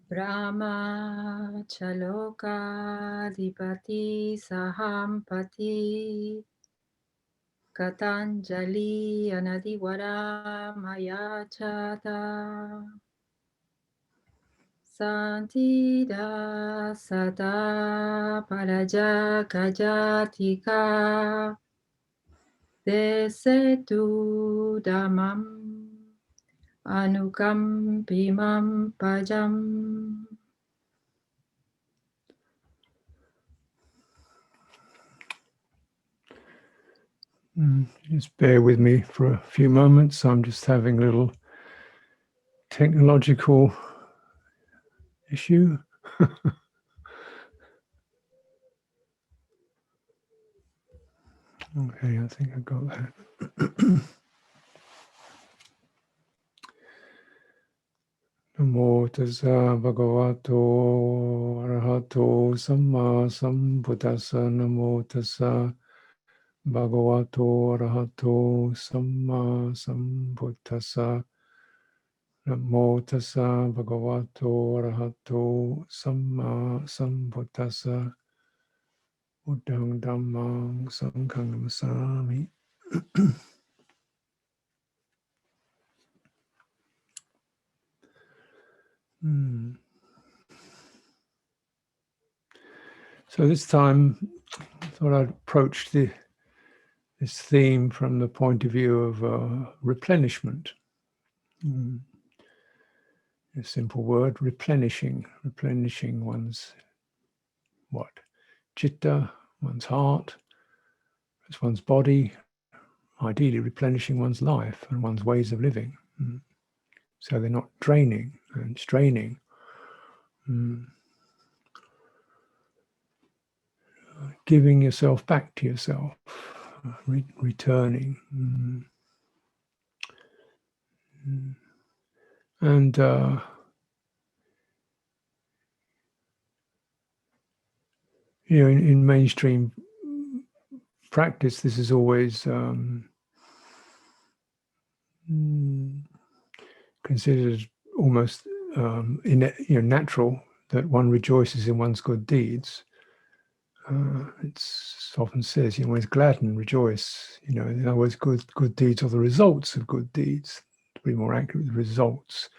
Brahma chaloka dipati sahampati Katanjali anadivara maya chata Santida Sata Paraja Kajatika Desetu Dhammam Anukampimam Pajam. Just bear with me for a few moments. I'm just having a little technological issue. Okay, I think I got that. Namo tassa bhagavato arahato samma sambuddhassa. Namo tassa bhagavato arahato samma sambuddhassa. Namo tassa bhagavato arahato samma sambuddhassa. Buddhang dhammang sanghang namassami. So this time I thought I'd approach this theme from the point of view of replenishment. A simple word, replenishing one's what? Citta, one's heart, it's one's body, ideally replenishing one's life and one's ways of living. So they're not draining and straining. Giving yourself back to yourself, returning. And in mainstream practice, this is always considered almost natural that one rejoices in one's good deeds. It's often says, always gladden and rejoice. In other words, good deeds are the results of good deeds. To be more accurate, the results.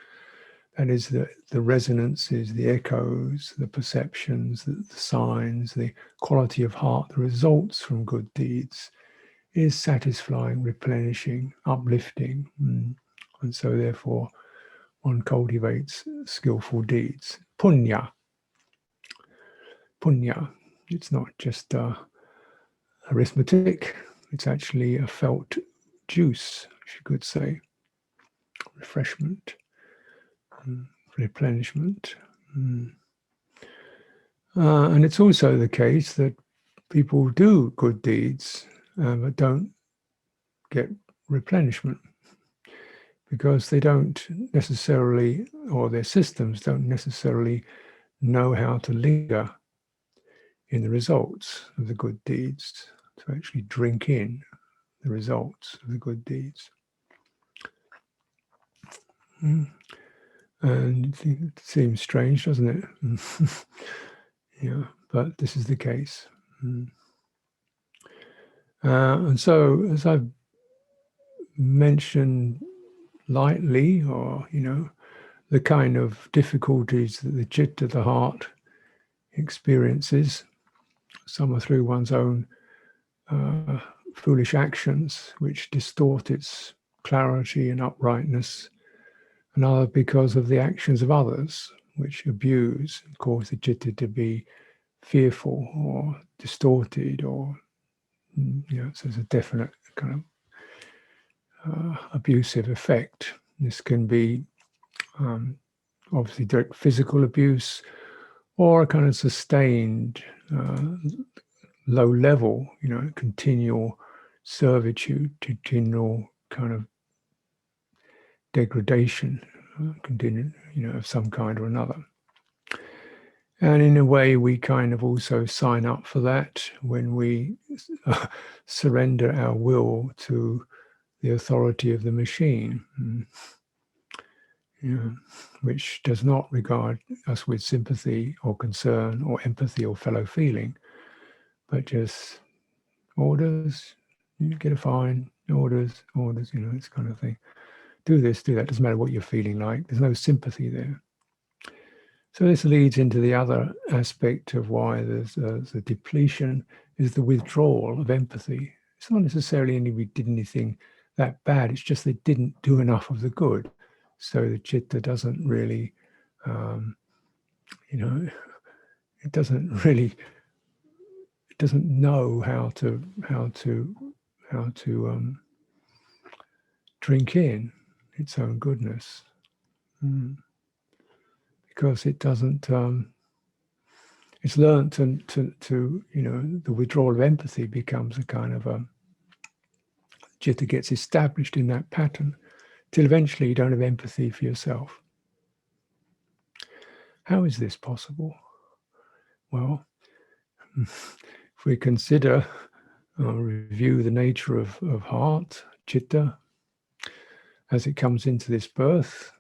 That is the resonances, the echoes, the perceptions, the signs, the quality of heart, the results from good deeds is satisfying, replenishing, uplifting. And so therefore one cultivates skillful deeds. Punya. It's not just arithmetic, it's actually a felt juice, if you could say. Refreshment. Replenishment. And it's also the case that people do good deeds but don't get replenishment because they don't necessarily, or their systems don't necessarily know how to linger in the results of the good deeds, to actually drink in the results of the good deeds. And it seems strange, doesn't it? But this is the case. And so, as I've mentioned lightly, or, the kind of difficulties that the citta, the heart, experiences, some are through one's own foolish actions, which distort its clarity and uprightness, and other because of the actions of others, which abuse and cause the citta to be fearful or distorted, or so there's a definite kind of abusive effect. This can be obviously direct physical abuse, or a kind of sustained low level, continual servitude, continual kind of degradation, of some kind or another. And in a way, we kind of also sign up for that when we surrender our will to the authority of the machine. which does not regard us with sympathy or concern or empathy or fellow feeling, but just orders, you get a fine, orders, this kind of thing. Do this, do that, doesn't matter what you're feeling like. There's no sympathy there. So this leads into the other aspect of why there's the depletion, is the withdrawal of empathy. It's not necessarily we did anything that bad, it's just they didn't do enough of the good. So the citta doesn't really, it doesn't know how to drink in its own goodness, because it doesn't. It's learned to the withdrawal of empathy becomes a kind of citta gets established in that pattern, till eventually you don't have empathy for yourself. How is this possible? Well, if we consider, review the nature of heart, citta, as it comes into this birth,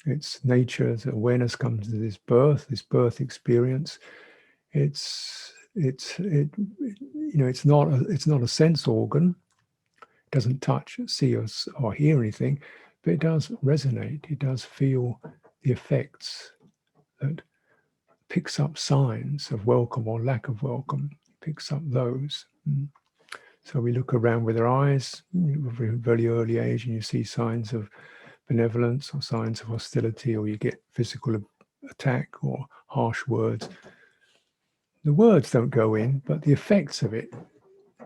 its nature, as awareness comes to this birth experience. It's not a sense organ. It doesn't touch, see, or hear anything, but it does resonate. It does feel the effects. That picks up signs of welcome or lack of welcome. Picks up those. So we look around with our eyes, at a very early age, and you see signs of benevolence or signs of hostility, or you get physical attack or harsh words. The words don't go in, but the effects of it,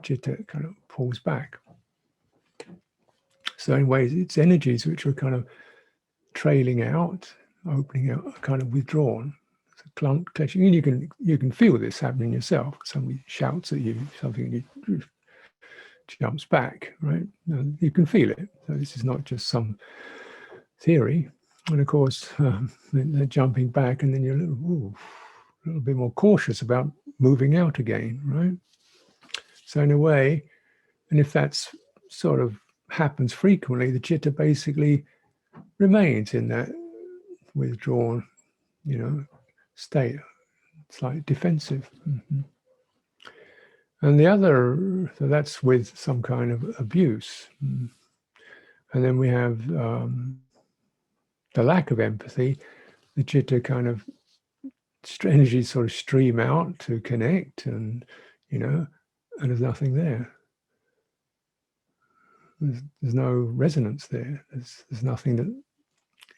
citta kind of pulls back. So in ways, it's energies which are kind of trailing out, opening out, are kind of withdrawn. Clutching. And you can feel this happening yourself. Somebody shouts at you, something, you jumps back, right? You can feel it. So this is not just some theory. And of course, they're jumping back, and then you're a little bit more cautious about moving out again, right? So in a way, and if that's sort of happens frequently, the citta basically remains in that withdrawn, state. It's like defensive. And the other, so that's with some kind of abuse. And then we have the lack of empathy. The citta kind of energies sort of stream out to connect, and and there's nothing there. There's no resonance there. There's nothing that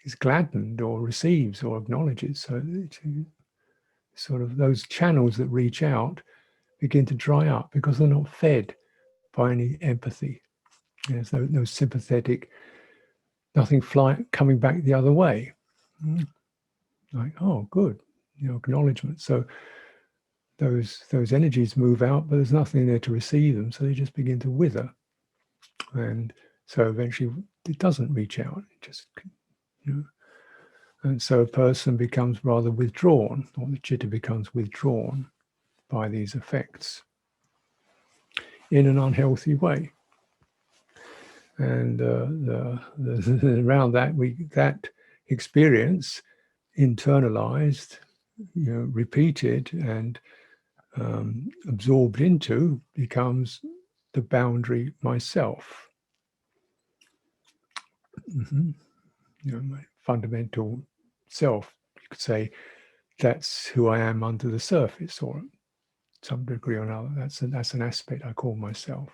is gladdened or receives or acknowledges. So sort of those channels that reach out begin to dry up because they're not fed by any empathy. There's no sympathetic, nothing coming back the other way. Like, oh, good, acknowledgement. So those energies move out, but there's nothing there to receive them, so they just begin to wither. And so eventually it doesn't reach out. It just, and so a person becomes rather withdrawn, or the citta becomes withdrawn by these effects in an unhealthy way. And around that, that experience internalized, repeated and absorbed into, becomes the boundary myself. My fundamental self. You could say that's who I am under the surface, or some degree or another. That's an aspect I call myself.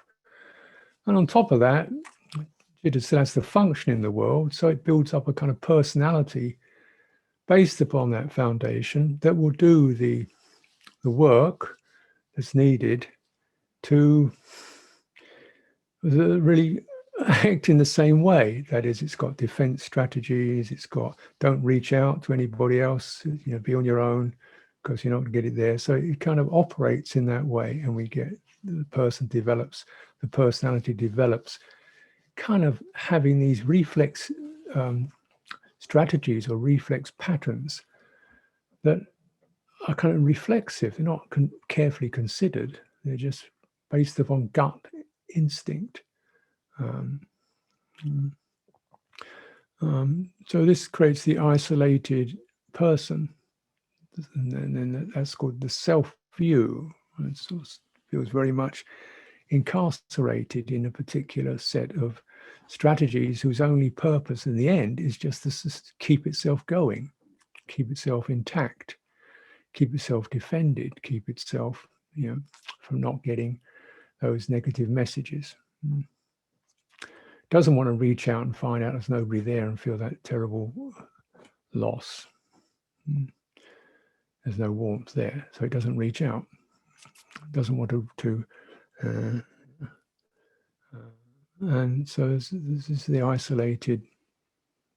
And on top of that, that's the function in the world. So it builds up a kind of personality based upon that foundation that will do the work that's needed to really act in the same way. That is, it's got defense strategies, it's got don't reach out to anybody else, be on your own because you're not going to get it there. So it kind of operates in that way, and we get the personality develops, kind of having these reflex strategies or reflex patterns that are kind of reflexive. They're not carefully considered. They're just based upon gut instinct. So this creates the isolated person, and then that's called the self-view. It sort of feels very much incarcerated in a particular set of strategies whose only purpose in the end is just to keep itself going, keep itself intact, keep itself defended, keep itself, from not getting those negative messages. Doesn't want to reach out and find out there's nobody there and feel that terrible loss. There's no warmth there, so it doesn't reach out. It doesn't want to and so this is the isolated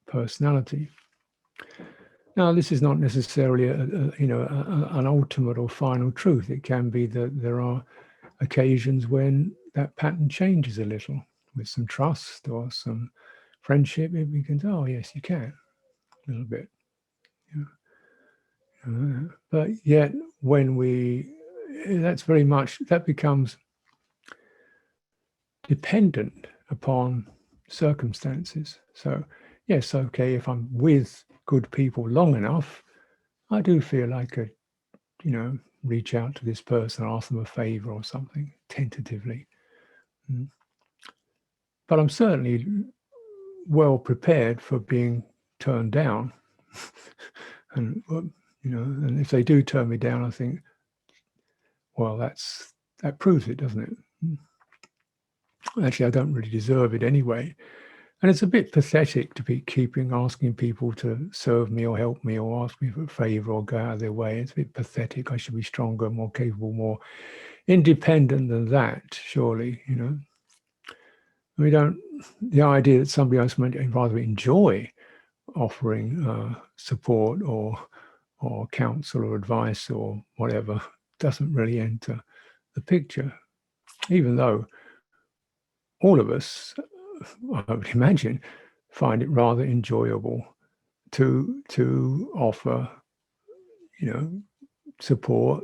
personality. Now, this is not necessarily an ultimate or final truth. It can be that there are occasions when that pattern changes a little with some trust or some friendship. We can say, oh yes, you can, a little bit. But yet, when that becomes dependent upon circumstances. So yes, okay, if I'm with good people long enough, I do feel I could, reach out to this person, ask them a favor or something, tentatively. But I'm certainly well prepared for being turned down. And and if they do turn me down, I think, well, that proves it, doesn't it? Actually, I don't really deserve it anyway. And it's a bit pathetic to be asking people to serve me or help me or ask me for a favor or go out of their way. It's a bit pathetic. I should be stronger, more capable, more independent than that, surely, the idea that somebody else might rather enjoy offering support or counsel or advice or whatever doesn't really enter the picture, even though all of us, I would imagine, find it rather enjoyable to offer, support,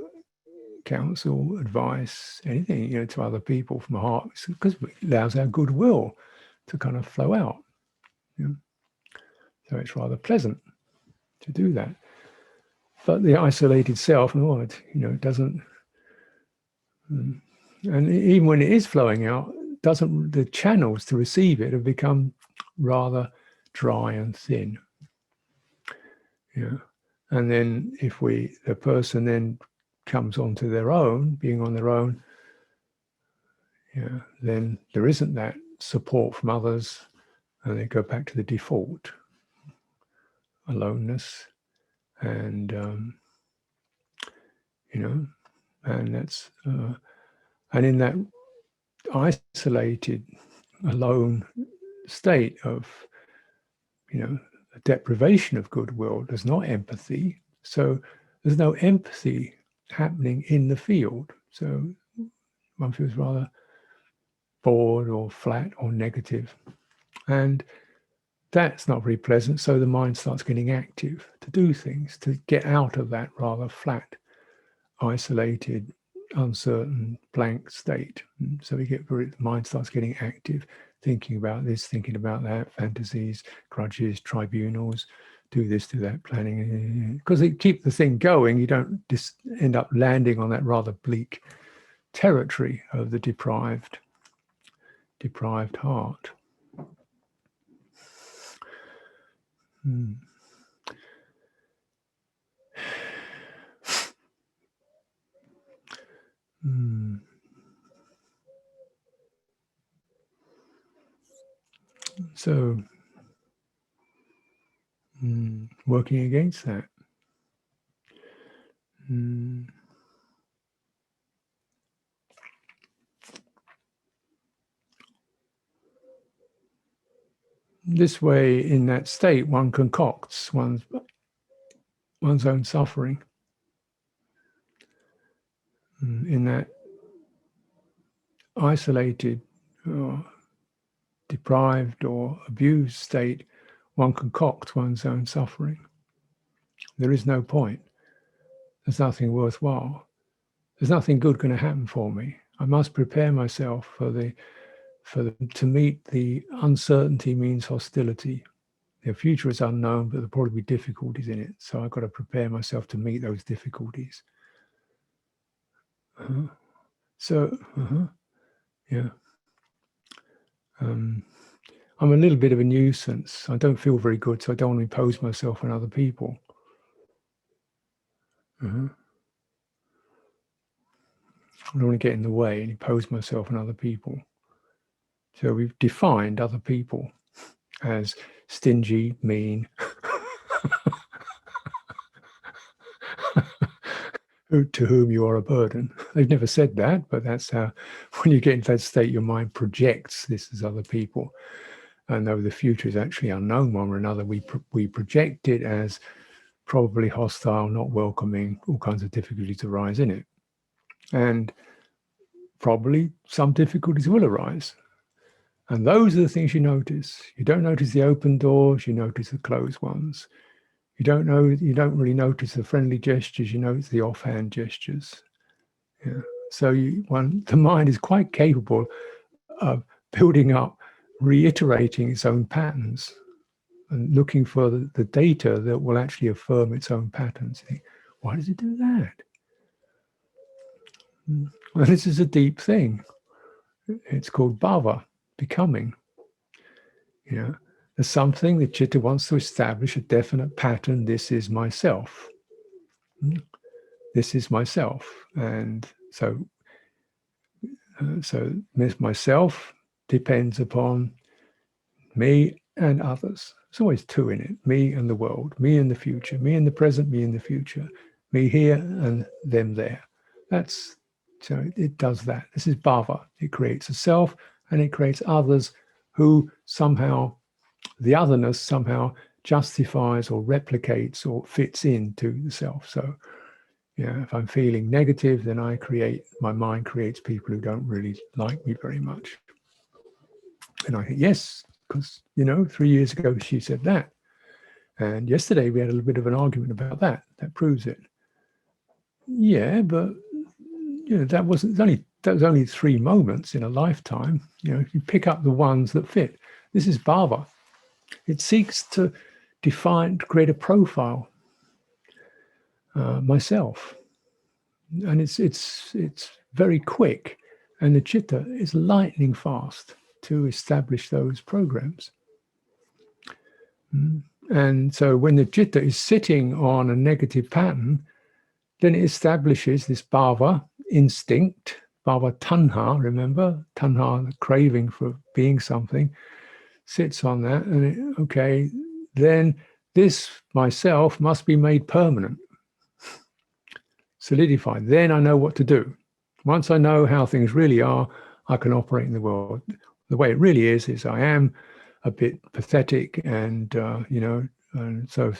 counsel, advice, anything, to other people from the heart, because it allows our goodwill to kind of flow out. So it's rather pleasant to do that. But the isolated self, it doesn't. And even when it is flowing out, the channels to receive it have become rather dry and thin. And then if the person then comes onto their own, being on their own, then there isn't that support from others, and they go back to the default, aloneness, and and that's and in that isolated, alone state of a deprivation of goodwill, there's not empathy. So there's no empathy happening in the field. So one feels rather bored or flat or negative. And that's not very pleasant. So the mind starts getting active to do things, to get out of that rather flat, isolated, uncertain, blank state. So the mind starts getting active, thinking about this, thinking about that, fantasies, grudges, tribunals, do this, do that, planning. Because they keep the thing going, you don't just end up landing on that rather bleak territory of the deprived heart. So, working against that. This way, in that state, one concocts one's own suffering. In that isolated, deprived or abused state, one concocts one's own suffering. There is no point. There's nothing worthwhile. There's nothing good going to happen for me. I must prepare myself to meet the uncertainty means hostility. The future is unknown, but there'll probably be difficulties in it. So I've got to prepare myself to meet those difficulties. Yeah. I'm a little bit of a nuisance. I don't feel very good, so I don't want to impose myself on other people. I don't want to get in the way and impose myself on other people. So we've defined other people as stingy, mean, to whom you are a burden. They've never said that, but that's how, when you get into that state, your mind projects this as other people. And though the future is actually unknown one or another, we project it as probably hostile, not welcoming, all kinds of difficulties arise in it. And probably some difficulties will arise. And those are the things you notice. You don't notice the open doors, you notice the closed ones. You don't really notice the friendly gestures, you notice the offhand gestures. Yeah. So the mind is quite capable of building up, reiterating its own patterns and looking for the data that will actually affirm its own patterns. You think, why does it do that? Well, this is a deep thing. It's called bhava, becoming. There's something that Citta wants to establish a definite pattern. This is myself. This is myself. And so this myself depends upon me and others. There's always two in it, me and the world, me and the future, me in the present, me in the future, me here and them there. So it does that. This is bhava. It creates a self and it creates others who somehow, the otherness somehow justifies or replicates or fits into the self. So, if I'm feeling negative, then my mind creates people who don't really like me very much. And I think, yes, because, 3 years ago she said that. And yesterday we had a little bit of an argument about that. That proves it. Yeah, but, that was only 3 moments in a lifetime. You pick up the ones that fit. This is bhava. It seeks to create a profile, myself. And it's very quick. And the citta is lightning fast to establish those programs. And so when the citta is sitting on a negative pattern, then it establishes this bhava instinct, bhava tanha, remember? Tanha, the craving for being something, sits on that. And then this myself must be made permanent, solidified. Then I know what to do. Once I know how things really are, I can operate in the world. The way it really is I am a bit pathetic and, and so,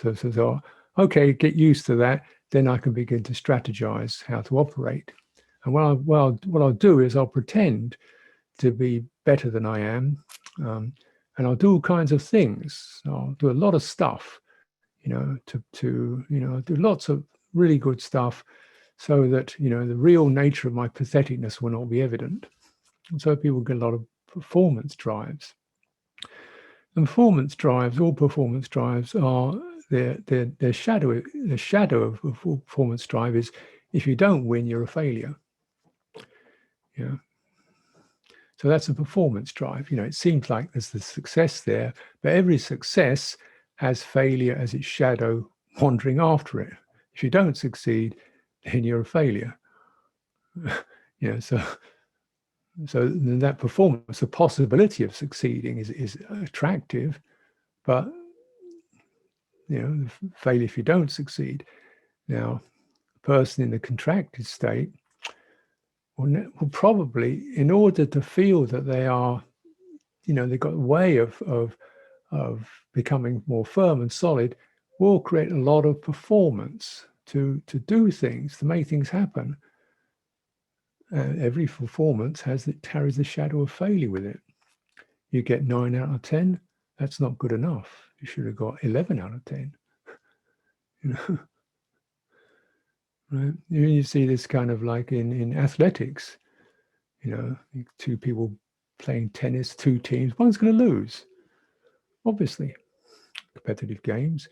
okay, get used to that. Then I can begin to strategize how to operate. And what I'll do is I'll pretend to be better than I am. And I'll do all kinds of things. I'll do a lot of stuff, do lots of really good stuff so that, the real nature of my patheticness will not be evident. And so people get a lot of performance drives. And all performance drives are their shadow. The shadow of performance drive is, if you don't win, you're a failure. Yeah. So that's a performance drive. It seems like there's the success there, but every success has failure as its shadow wandering after it. If you don't succeed, then you're a failure. So that performance, the possibility of succeeding is attractive, but the failure if you don't succeed. Now, the person in the contracted state will probably, in order to feel that they are, they've got a way of becoming more firm and solid, will create a lot of performance to do things, to make things happen. Every performance carries the shadow of failure with it. You get 9 out of 10, that's not good enough. You should have got 11 out of 10. Right? You see this kind of like in athletics, 2 people playing tennis, 2 teams, one's going to lose, obviously, competitive games.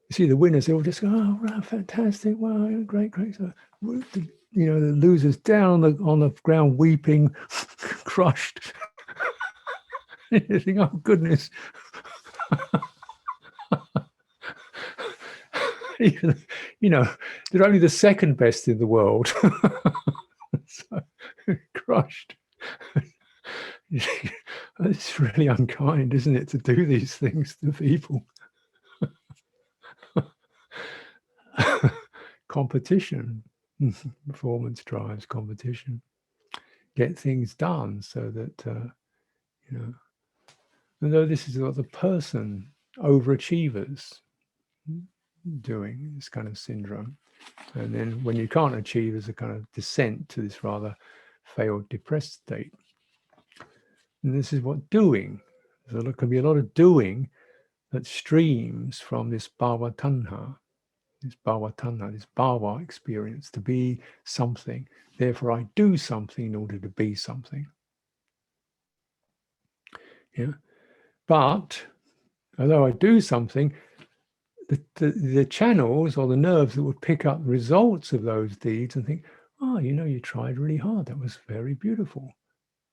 You see the winners, they all just go, oh, wow, fantastic, wow, great, great. So, you know, the losers down on the ground weeping, crushed. You think, oh, goodness. Even, you know, they're only the second best in the world. So, crushed. It's really unkind, isn't it, to do these things to people? Competition. Performance drives competition. Get things done so that, you know, although this is what the person, overachievers, doing, this kind of syndrome. And then when you can't achieve, there's a kind of descent to this rather failed, depressed state. And this is what doing. So there can be a lot of doing that streams from this bhava tanha, this bhava experience, to be something. Therefore, I do something in order to be something. Yeah. But although I do something, the channels or the nerves that would pick up results of those deeds and think, oh, you know, you tried really hard. That was very beautiful.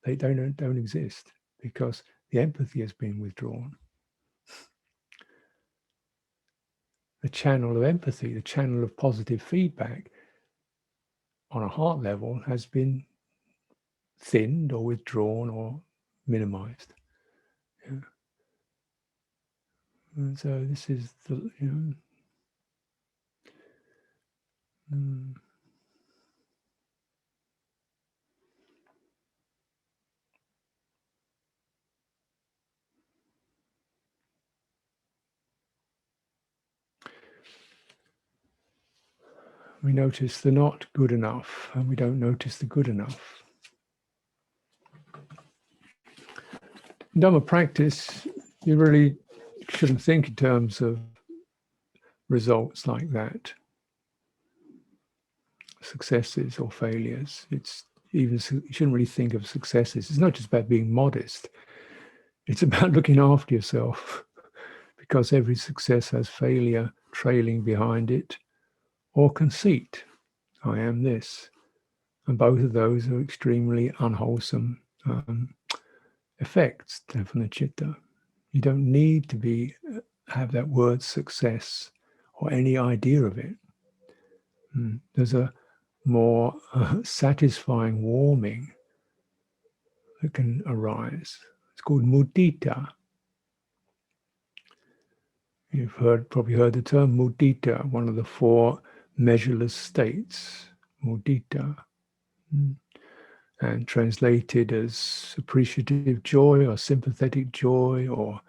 They don't exist because the empathy has been withdrawn. The channel of empathy, the channel of positive feedback on a heart level has been thinned or withdrawn or minimized. Yeah. And so this is the, you know, we notice the not good enough and we don't notice the good enough. In Dhamma practice, you really shouldn't think in terms of results like that, successes or failures. It's even, you shouldn't really think of successes. It's not just about being modest. It's about looking after yourself, because every success has failure trailing behind it, or conceit. I am this. And both of those are extremely unwholesome effects from the citta. You don't need to have that word success or any idea of it. There's a more satisfying warming that can arise. It's called mudita. You've probably heard the term mudita, one of the four measureless states, mudita. And translated as appreciative joy or sympathetic joy or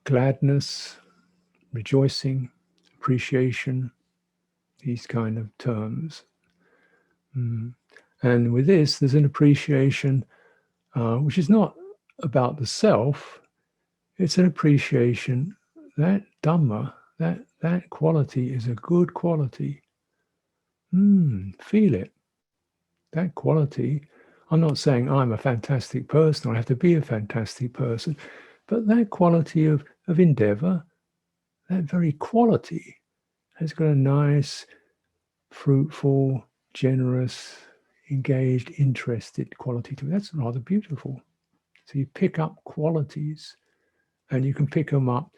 gladness, rejoicing, appreciation, these kind of terms. And with this, there's an appreciation which is not about the self, it's an appreciation that Dhamma, that quality is a good quality. Feel it. That quality, I'm not saying I'm a fantastic person, I have to be a fantastic person, but that quality of endeavor, that very quality has got a nice, fruitful, generous, engaged, interested quality to it. That's rather beautiful. So you pick up qualities and you can pick them up,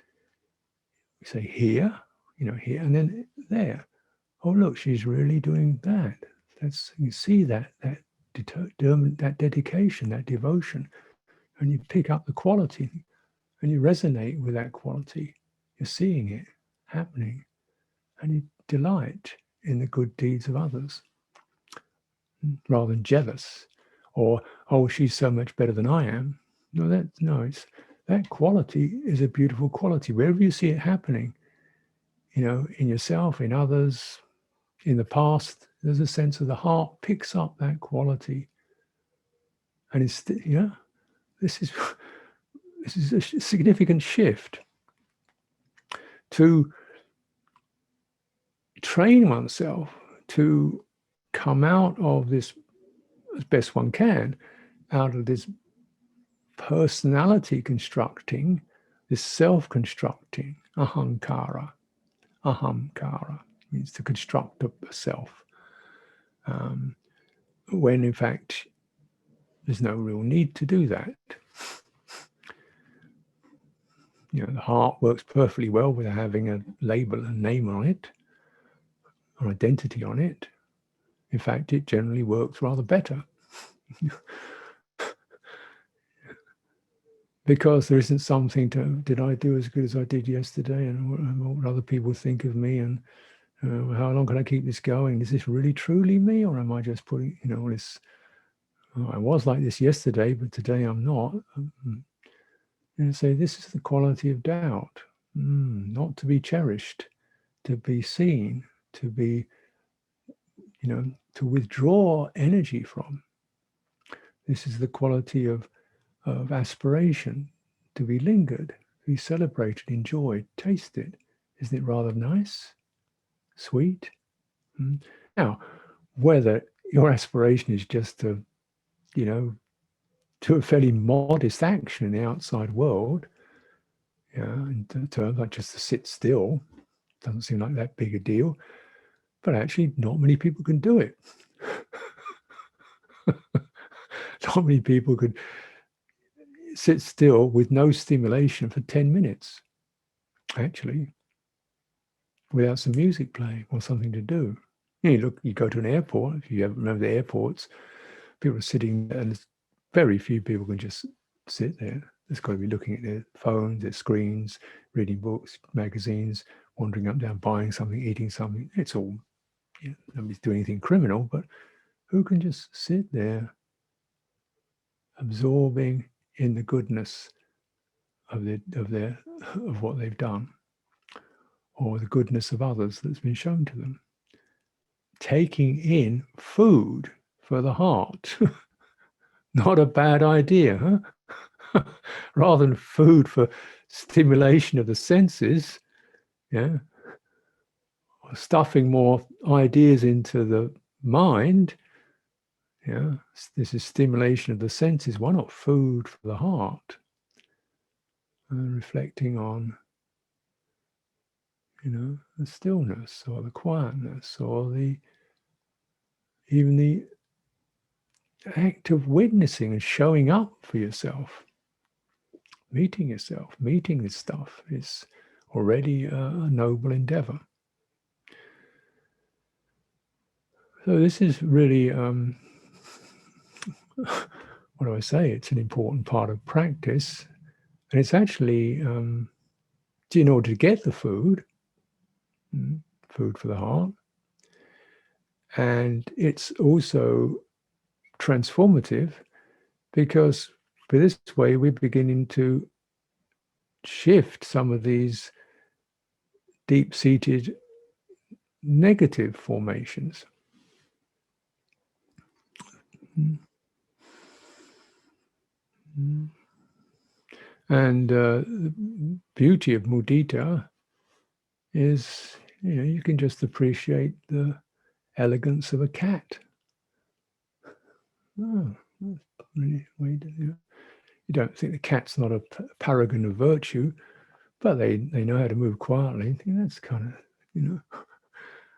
say here, here, and then there. Oh, look, she's really doing that. You see that dedication, that devotion, and you pick up the quality and you resonate with that quality. You're seeing it happening and you delight in the good deeds of others rather than jealous or, oh, she's so much better than I am. It's that quality is a beautiful quality. Wherever you see it happening, in yourself, in others, in the past, there's a sense of the heart picks up that quality. And this is a significant shift to train oneself to come out of this, as best one can, out of this personality constructing this self-constructing, ahankara. Ahamkara means to construct a self. When in fact, there's no real need to do that. You know, the heart works perfectly well without having a label, a name on it, or identity on it. In fact, it generally works rather better. Because there isn't something to, did I do as good as I did yesterday? And what would other people think of me? And how long can I keep this going? Is this really truly me? Or am I just putting, you know, all this, oh, I was like this yesterday, but today I'm not. And say, this is the quality of doubt, not to be cherished, to be seen, to be, you know, to withdraw energy from. This is the quality of aspiration, to be lingered, to be celebrated, enjoyed, tasted. Isn't it rather nice, sweet? Now, whether your aspiration is just to, you know, to a fairly modest action in the outside world, yeah, in terms like just to sit still, doesn't seem like that big a deal, but actually not many people can do it. Not many people could sit still with no stimulation for 10 minutes, actually, without some music playing or something to do. You look, you go to an airport, if you ever remember the airports, people are sitting there, and very few people can just sit there. They've got to be looking at their phones, their screens, reading books, magazines, wandering up and down, buying something, eating something. It's all, you know, nobody's doing anything criminal, but who can just sit there absorbing in the goodness of what they've done, or the goodness of others that's been shown to them, taking in food for the heart. Not a bad idea, huh? Rather than food for stimulation of the senses, yeah, or stuffing more ideas into the mind, yeah, this is stimulation of the senses. Why not food for the heart? Reflecting on, you know, the stillness or the quietness or even the act of witnessing and showing up for yourself. Meeting yourself, meeting this stuff is already a noble endeavor. So this is really, what do I say? It's an important part of practice. And it's actually, in order to get the food for the heart, and it's also transformative because for this way we're beginning to shift some of these deep-seated negative formations. And the beauty of mudita is, you know, you can just appreciate the elegance of a cat. Oh, really, you don't think the cat's not a paragon of virtue, but they know how to move quietly. I think that's kind of, you know,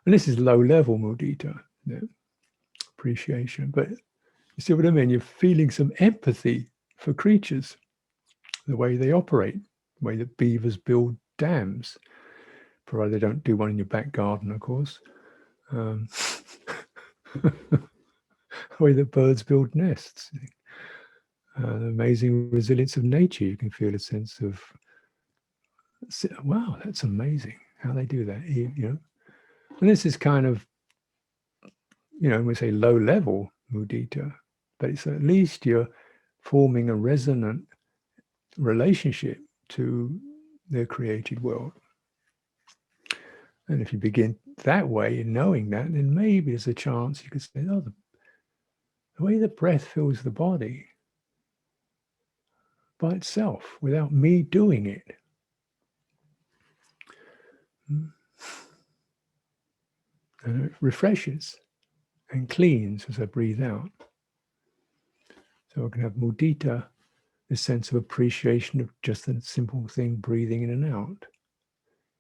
and this is low-level mudita, you know, appreciation. But you see what I mean? You're feeling some empathy for creatures, the way they operate, the way that beavers build dams, provided they don't do one in your back garden, of course. The way that birds build nests. The amazing resilience of nature. You can feel a sense of, wow, that's amazing how they do that, you know. And this is kind of, you know, we say low level mudita, but it's at least you're forming a resonant relationship to the created world. And if you begin that way in knowing that, then maybe there's a chance you could say, oh, the way the breath fills the body by itself without me doing it. And it refreshes and cleans as I breathe out. So I can have mudita this sense of appreciation of just a simple thing, breathing in and out.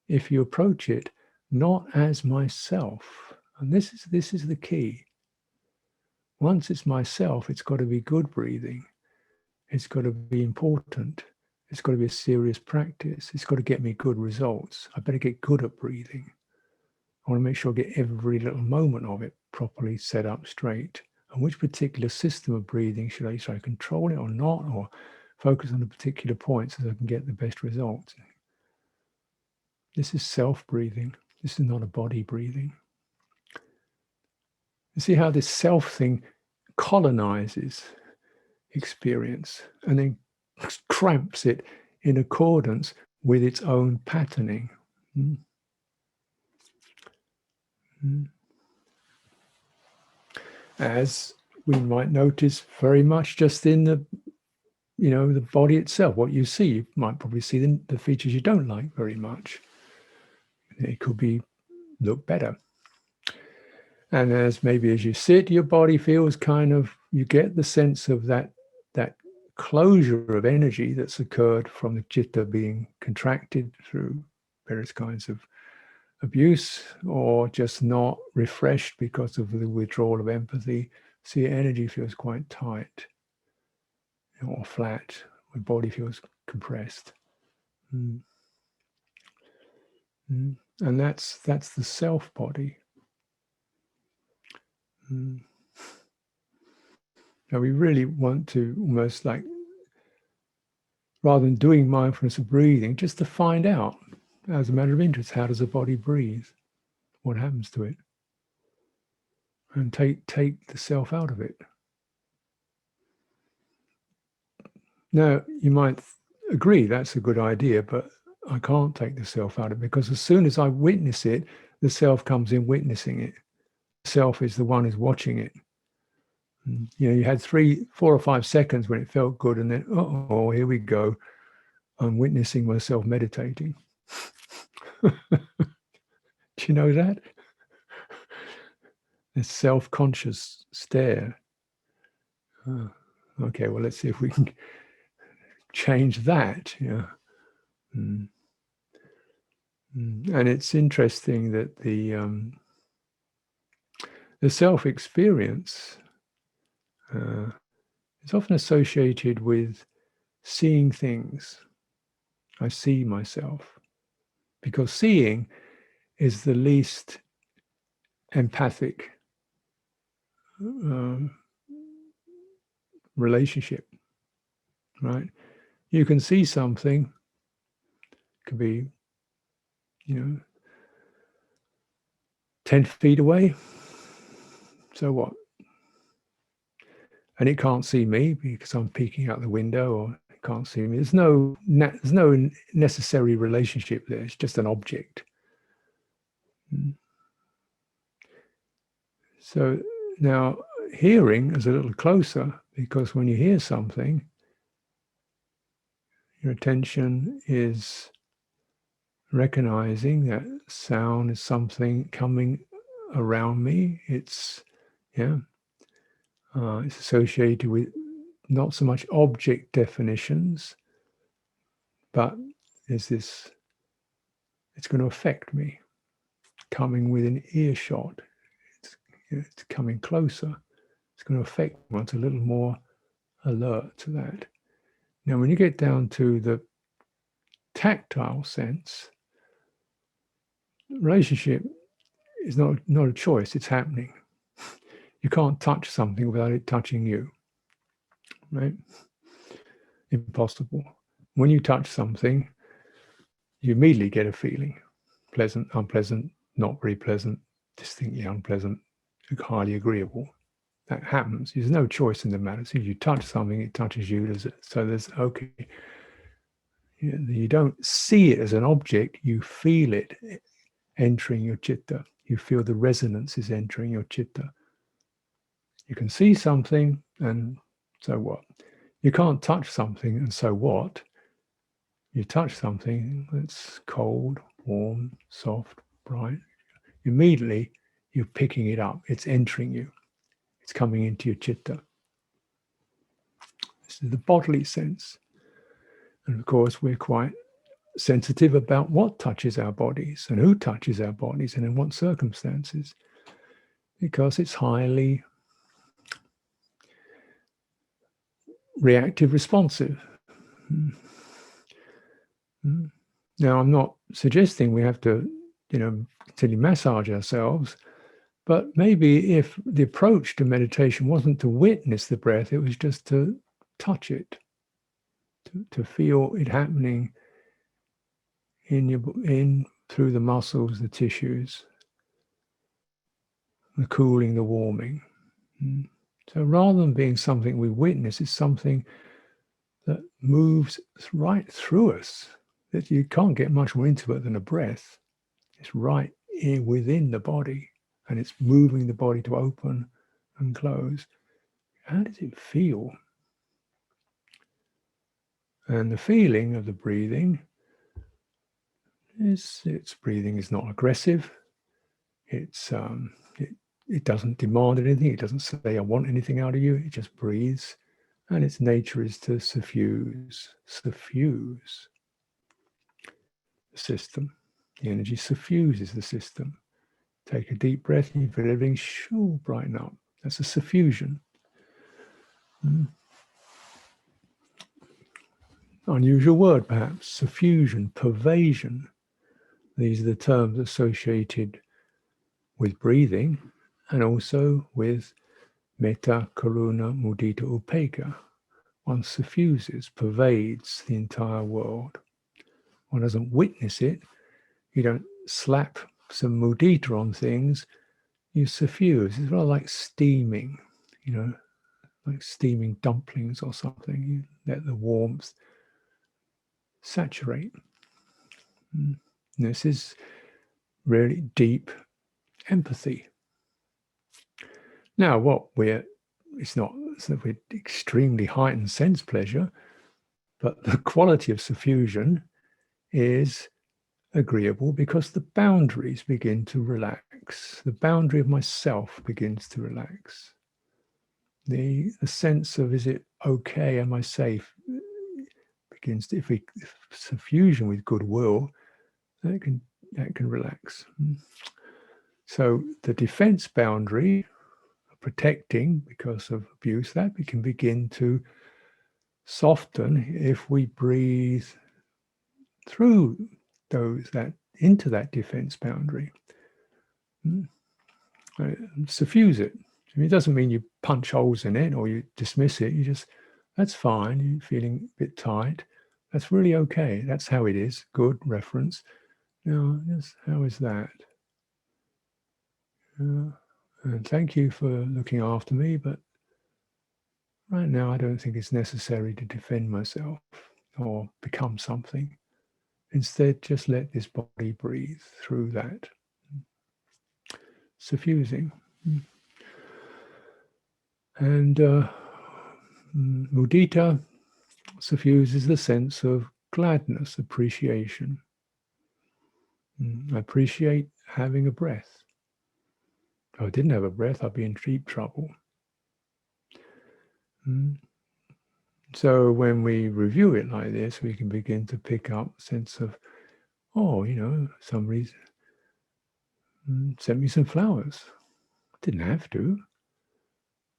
If you approach it not as myself, and this is the key. Once it's myself, it's got to be good breathing. It's got to be important. It's got to be a serious practice. It's got to get me good results. I better get good at breathing. I want to make sure I get every little moment of it properly set up straight. And which particular system of breathing should I control it or not, or focus on a particular point so that I can get the best results? This is self-breathing. This is not a body breathing. You see how this self thing colonizes experience and then cramps it in accordance with its own patterning. As we might notice very much just in the body itself, what you see. You might probably see the features you don't like very much. It could be look better. And as you sit, your body feels kind of, you get the sense of that closure of energy that's occurred from the citta being contracted through various kinds of abuse, or just not refreshed because of the withdrawal of empathy. So your energy feels quite tight or flat. The body feels compressed. And that's the self body. Now we really want to almost like, rather than doing mindfulness of breathing, just to find out, as a matter of interest, how does the body breathe? What happens to it? And take the self out of it. Now, you might agree that's a good idea, but I can't take the self out of it, because as soon as I witness it, the self comes in witnessing it. The self is the one who's watching it. You had 3, 4 or 5 seconds when it felt good, and then, oh, here we go. I'm witnessing myself meditating. Do you know that? This self-conscious stare. Okay, well, let's see if we can change that. Yeah. And it's interesting that the self-experience is often associated with seeing things. I see myself, because seeing is the least empathic relationship, right? You can see something, it could be 10 feet away, so what? And it can't see me because I'm peeking out the window, or it can't see me. There's no necessary relationship there. It's just an object. So now hearing is a little closer, because when you hear something, your attention is recognizing that sound is something coming around me. It's associated with not so much object definitions, but there's this, it's going to affect me. Coming within earshot, it's coming closer. It's going to affect me. It's a little more alert to that. Now, when you get down to the tactile sense, relationship is not a choice, it's happening. You can't touch something without it touching you, right? Impossible. When you touch something, you immediately get a feeling. Pleasant, unpleasant, not very pleasant, distinctly unpleasant, highly agreeable. That happens. There's no choice in the matter. As soon as you touch something, it touches you. Okay. You don't see it as an object, you feel it entering your citta. You feel the resonance is entering your citta. You can see something, and so what? You can't touch something, and so what? You touch something that's cold, warm, soft, bright. Immediately, you're picking it up. It's entering you. It's coming into your citta. This is the bodily sense. And of course, we're quite sensitive about what touches our bodies and who touches our bodies and in what circumstances, because it's highly reactive responsive. Now, I'm not suggesting we have to, continually massage ourselves, but maybe if the approach to meditation wasn't to witness the breath, it was just to touch it, to feel it happening in through the muscles, the tissues, the cooling, the warming. So rather than being something we witness, it's something that moves right through us. That you can't get much more intimate than a breath. It's right within the body, and it's moving the body to open and close. How does it feel? And the feeling of the breathing is its breathing is not aggressive. It's it doesn't demand anything. It doesn't say I want anything out of you. It just breathes, and its nature is to suffuse the system. The energy suffuses the system. Take a deep breath and you feel everything brighten up. That's a suffusion. Unusual word, perhaps. Suffusion, pervasion. These are the terms associated with breathing and also with metta, karuna, mudita, upekkha. One suffuses, pervades the entire world. One doesn't witness it. You don't slap some mudita on things. You suffuse. It's rather like steaming, like steaming dumplings or something. You let the warmth saturate. This is really deep empathy. Now, it's not that we're extremely heightened sense pleasure, but the quality of suffusion is agreeable because the boundaries begin to relax. The boundary of myself begins to relax. The sense of, is it okay, am I safe, begins to, if suffusion with goodwill, that can relax. So the defense boundary, protecting because of abuse, that we can begin to soften if we breathe through into that defense boundary. Suffuse it. I mean, it doesn't mean you punch holes in it or you dismiss it. You just, that's fine. You're feeling a bit tight. That's really okay. That's how it is. Good reference. Now, yes, how is that? And thank you for looking after me, but right now I don't think it's necessary to defend myself or become something. Instead, just let this body breathe through that. Suffusing. And mudita suffuses the sense of gladness, appreciation. I appreciate having a breath. If I didn't have a breath, I'd be in deep trouble. So when we review it like this, we can begin to pick up a sense of, somebody sent me some flowers. I didn't have to.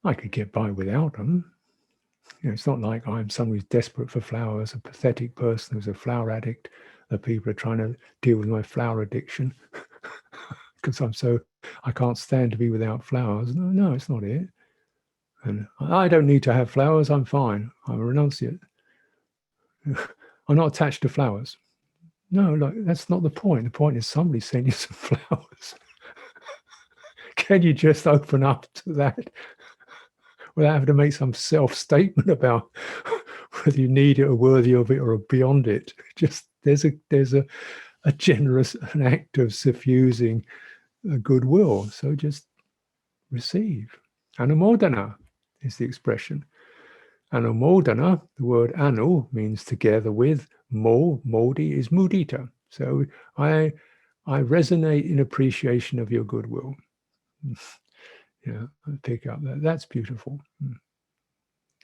I could get by without them. It's not like I'm someone who's desperate for flowers, a pathetic person who's a flower addict, that people are trying to deal with my flower addiction because I can't stand to be without flowers. No, it's not it. And I don't need to have flowers. I'm fine. I'm a renunciate. I'm not attached to flowers. No, look, that's not the point. The point is somebody sent you some flowers. Can you just open up to that without having to make some self-statement about whether you need it or worthy of it or beyond it? Just there's a generous an act of suffusing a goodwill. So just receive. Anumodana is the expression. Anumodana, the word anu means together with, modi is mudita. So I resonate in appreciation of your goodwill. I pick up that. That's beautiful.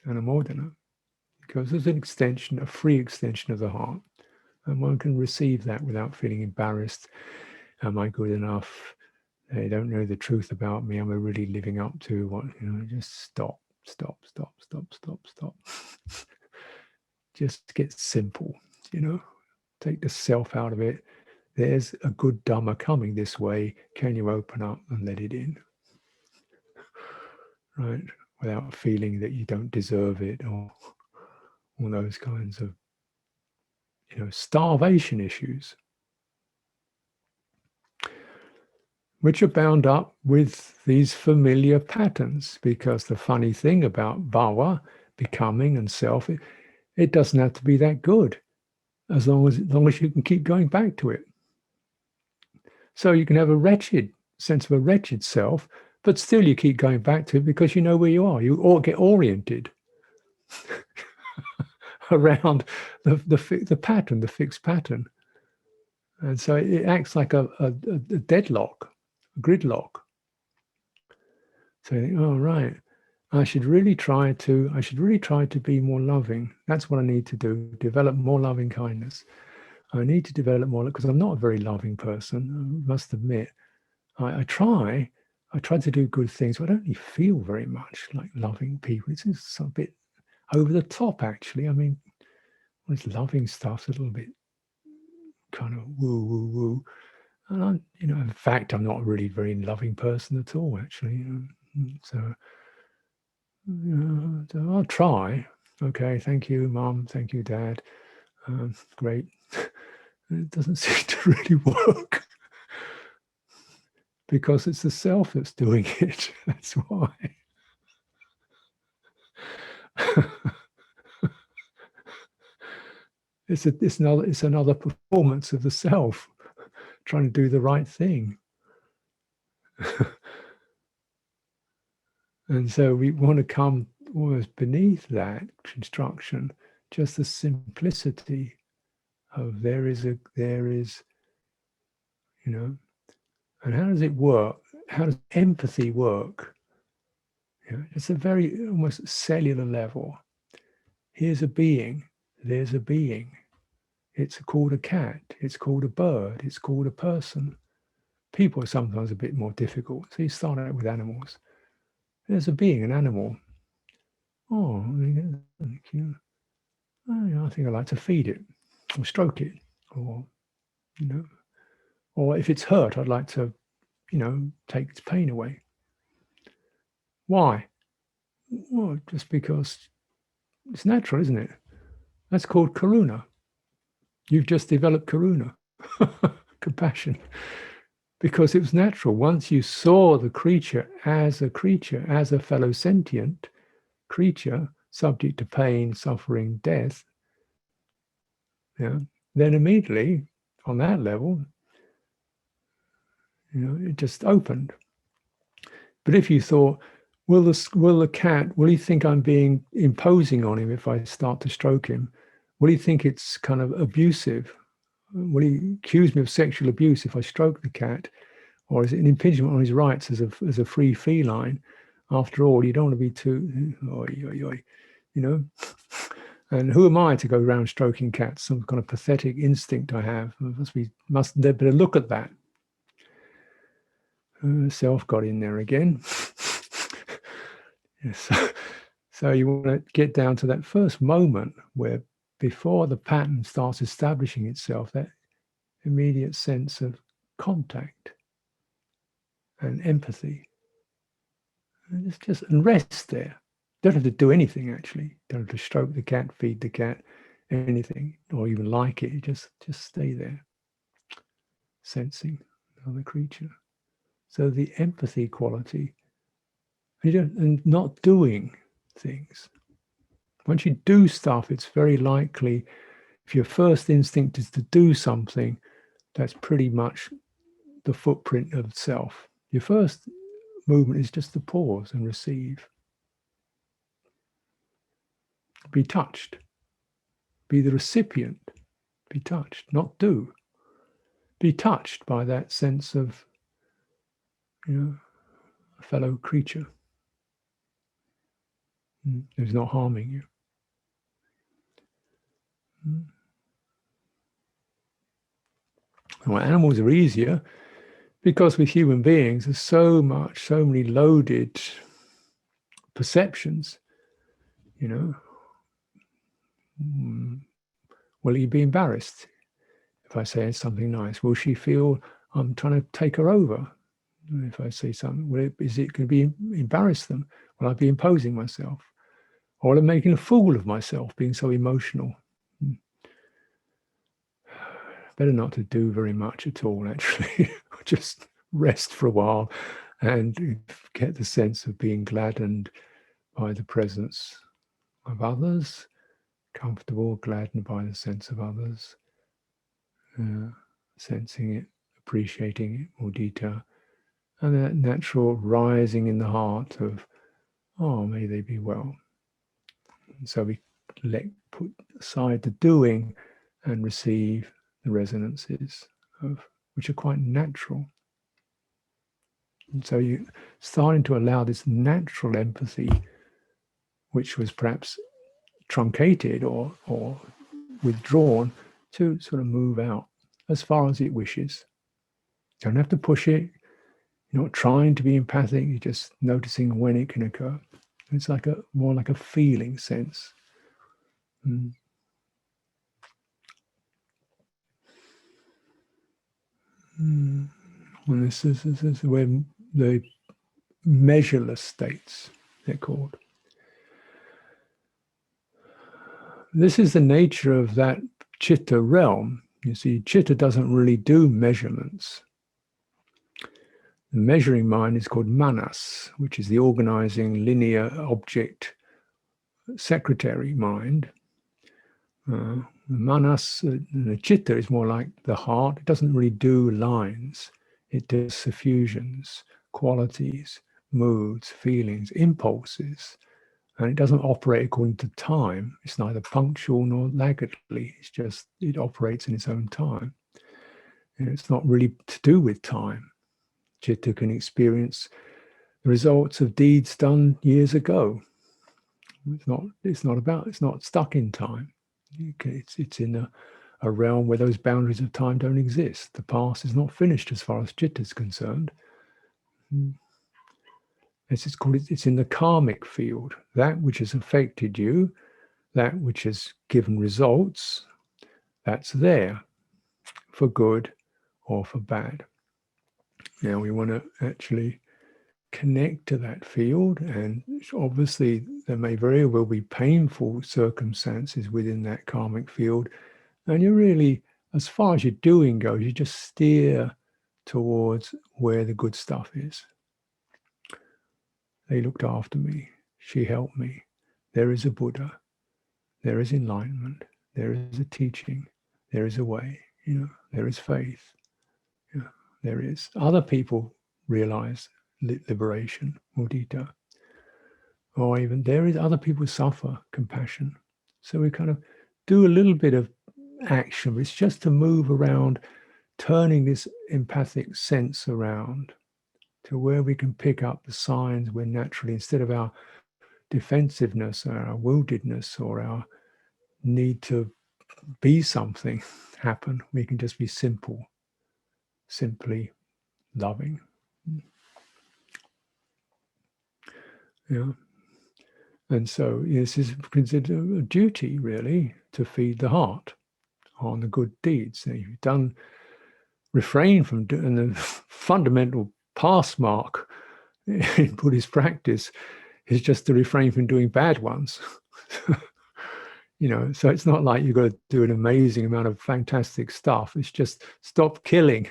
Anumodana. because there's an extension, a free extension of the heart. And one can receive that without feeling embarrassed. Am I good enough? They don't know the truth about me. Am I really living up to what, just stop. Just get simple, take the self out of it. There's a good Dhamma coming this way. Can you open up and let it in? Right? Without feeling that you don't deserve it or all those kinds of, starvation issues, which are bound up with these familiar patterns. Because the funny thing about bhava, becoming, and self, it doesn't have to be that good, as long as you can keep going back to it. So you can have a wretched sense of a wretched self, but still you keep going back to it because you know where you are. You all get oriented around the pattern, the fixed pattern. And so it acts like a deadlock, a gridlock. So you think, oh, right, I should really try to be more loving. That's what I need to do, develop more loving kindness. I need to develop more, because I'm not a very loving person, I must admit. I try to do good things, but I don't really feel very much like loving people. It's just a bit over the top, actually. I mean, this loving stuff's a little bit kind of woo, woo, woo. And I'm, in fact, I'm not a really very loving person at all, actually. So I'll try. Okay, thank you, Mum. Thank you, Dad. Great. It doesn't seem to really work. Because it's the self that's doing it. That's why. It's another performance of the self trying to do the right thing. And so we want to come almost beneath that construction, just the simplicity of there is, and how does it work? How does empathy work? It's a very almost cellular level. Here's a being, there's a being. It's called a cat, it's called a bird, it's called a person. People are sometimes a bit more difficult, so you start out with animals. There's a being, an animal. Oh, thank you. Oh, I think I like to feed it, or stroke it, or, or if it's hurt, I'd like to, take its pain away. Why? Well, just because it's natural, isn't it? That's called karuna. You've just developed karuna, compassion, because it was natural. Once you saw the creature, as a fellow sentient creature, subject to pain, suffering, death, then immediately on that level, it just opened. But if you thought, will the cat, will he think I'm being imposing on him if I start to stroke him? Will he think it's kind of abusive? Will he accuse me of sexual abuse if I stroke the cat? Or is it an impingement on his rights as a free feline? After all, you don't want to be too, And who am I to go around stroking cats? Some kind of pathetic instinct I have. They better look at that. Self got in there again. So you want to get down to that first moment where, before the pattern starts establishing itself, that immediate sense of contact and empathy. And and rest there. Don't have to do anything, actually. Don't have to stroke the cat, feed the cat, anything, or even like it. Just stay there, sensing another creature. So the empathy quality, and not doing things. Once you do stuff, it's very likely, if your first instinct is to do something, that's pretty much the footprint of self. Your first movement is just to pause and receive. Be touched. Be the recipient. Be touched, not do. Be touched by that sense of, a fellow creature who's not harming you. Well, animals are easier because with human beings there's so many loaded perceptions, you know. Will he be embarrassed if I say something nice? Will she feel I'm trying to take her over? If I say something, is it going to be embarrass them? Will I be imposing myself? Or will I be making a fool of myself, being so emotional? Better not to do very much at all, actually. Just rest for a while and get the sense of being gladdened by the presence of others, comfortable, gladdened by the sense of others, sensing it, appreciating it, mudita, and that natural rising in the heart of, oh, may they be well. And so we put aside the doing and receive the resonances of which are quite natural. And so you're starting to allow this natural empathy, which was perhaps truncated or withdrawn, to sort of move out as far as it wishes. You don't have to push it. You're not trying to be empathic. You're just noticing when it can occur. It's like more like a feeling sense. And this is where the measureless states, they're called. This is the nature of that citta realm. You see, citta doesn't really do measurements. The measuring mind is called manas, which is the organizing linear object secretary mind. The manas, the citta is more like the heart. It doesn't really do lines. It does suffusions, qualities, moods, feelings, impulses. And it doesn't operate according to time. It's neither punctual nor laggardly. It's just, it operates in its own time. And it's not really to do with time. Citta can experience the results of deeds done years ago. It's not stuck in time. It's in a realm where those boundaries of time don't exist. The past is not finished as far as citta is concerned. It's in the karmic field, that which has affected you, that which has given results, that's there for good or for bad. Now we want to actually connect to that field, and obviously there may very well be painful circumstances within that karmic field, and you really, as far as your doing goes, you just steer towards where the good stuff is. They looked after me. She helped me. There is a Buddha. There is enlightenment. There is a teaching. There is a way. There is faith. There is. Other people realize liberation, mudita. Or even there is other people suffer, compassion. So we kind of do a little bit of action, but it's just to move around, turning this empathic sense around to where we can pick up the signs where naturally, instead of our defensiveness or our woundedness or our need to be something happen, we can just be simply loving. Yeah. And so this is considered a duty, really, to feed the heart on the good deeds. Now, you've done, refrain from doing the fundamental pass mark in Buddhist practice is just to refrain from doing bad ones. So it's not like you've got to do an amazing amount of fantastic stuff. It's just stop killing.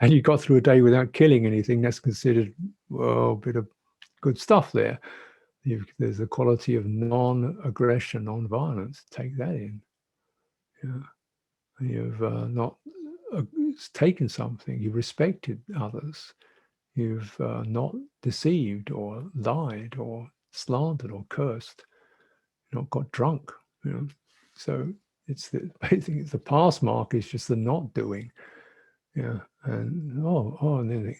And you got through a day without killing anything, that's considered, well, a bit of good stuff there. There's a quality of non-aggression, non-violence. Take that in. You've not taken something. You've respected others. You've not deceived or lied or slandered or cursed. Not got drunk. So basically the pass mark is just the not doing. And and then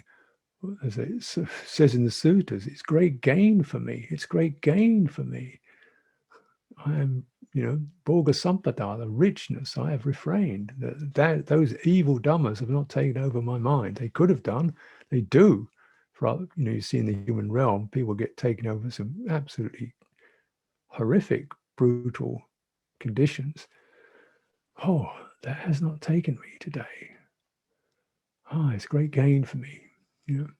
as it says in the suttas, it's great gain for me. It's great gain for me. I am, Bhoga Sampada, the richness, I have refrained. Those evil dhammas have not taken over my mind. They could have done, they do. For you see in the human realm, people get taken over some absolutely horrific, brutal conditions. Oh, that has not taken me today. It's great gain for me, And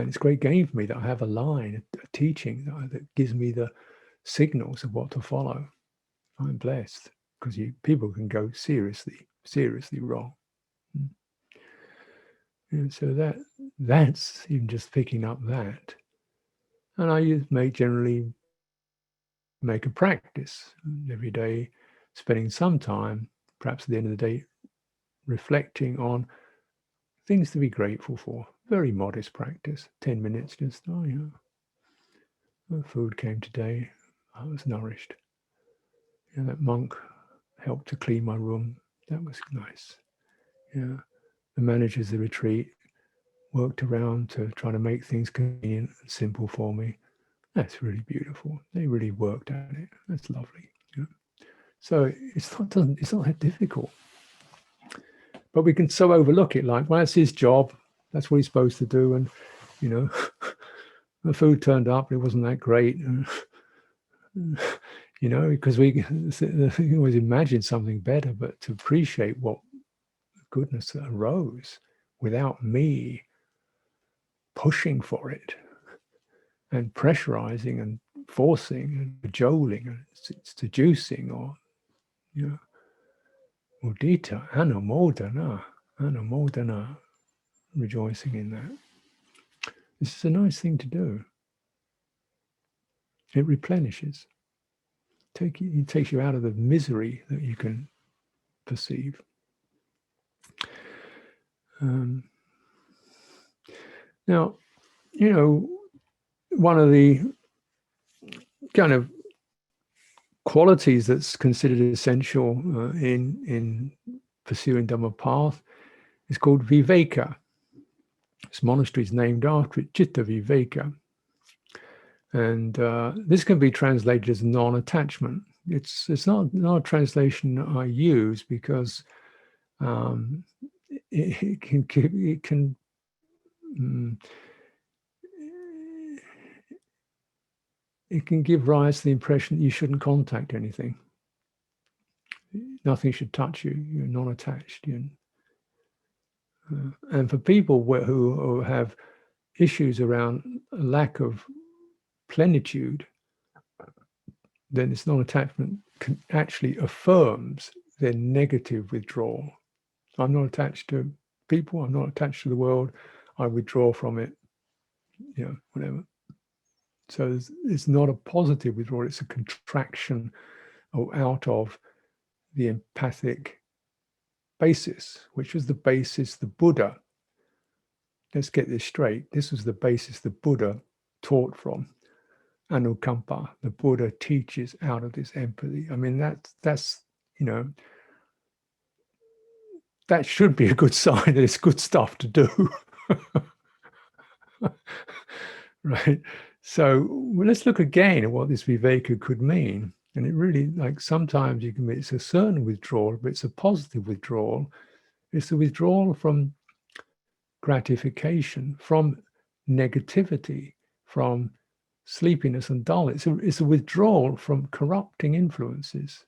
it's great gain for me that I have a line, a teaching that gives me the signals of what to follow. I'm blessed because people can go seriously wrong. And so that's even just picking up that. And I generally make a practice every day, spending some time, perhaps at the end of the day, reflecting on things to be grateful for. Very modest practice, 10 minutes, just, food came today, I was nourished. That monk helped to clean my room. That was nice. The managers of the retreat worked around to try to make things convenient and simple for me. That's really beautiful. They really worked at it. That's lovely. So it's not that difficult. But we can so overlook it, like, well, that's his job. That's what he's supposed to do. And, the food turned up. It wasn't that great. Because we can always imagine something better, but to appreciate what goodness that arose without me pushing for it and pressurizing and forcing and cajoling and seducing or, mudita, anumodana, rejoicing in that. This is a nice thing to do. It replenishes. It takes you out of the misery that you can perceive. Now, one of the kind of qualities that's considered essential in pursuing Dhamma path is called viveka. This monastery is named after it, Citta Viveka. And this can be translated as non-attachment. It's not a translation I use because it can give rise to the impression that you shouldn't contact anything. Nothing should touch you. You're non-attached. And for people who have issues around a lack of plenitude, then this non-attachment actually affirms their negative withdrawal. I'm not attached to people. I'm not attached to the world. I withdraw from it. Whatever. So it's not a positive withdrawal. It's a contraction out of the empathic basis, which was the basis the Buddha. Let's get this straight. This was the basis the Buddha taught from. Anukampa. The Buddha teaches out of this empathy. I mean, that's that should be a good sign that it's good stuff to do. Right? So let's look again at what this viveka could mean. And it really, like, sometimes it's a certain withdrawal, but it's a positive withdrawal. It's a withdrawal from gratification, from negativity, from sleepiness and dullness. It's a withdrawal from corrupting influences.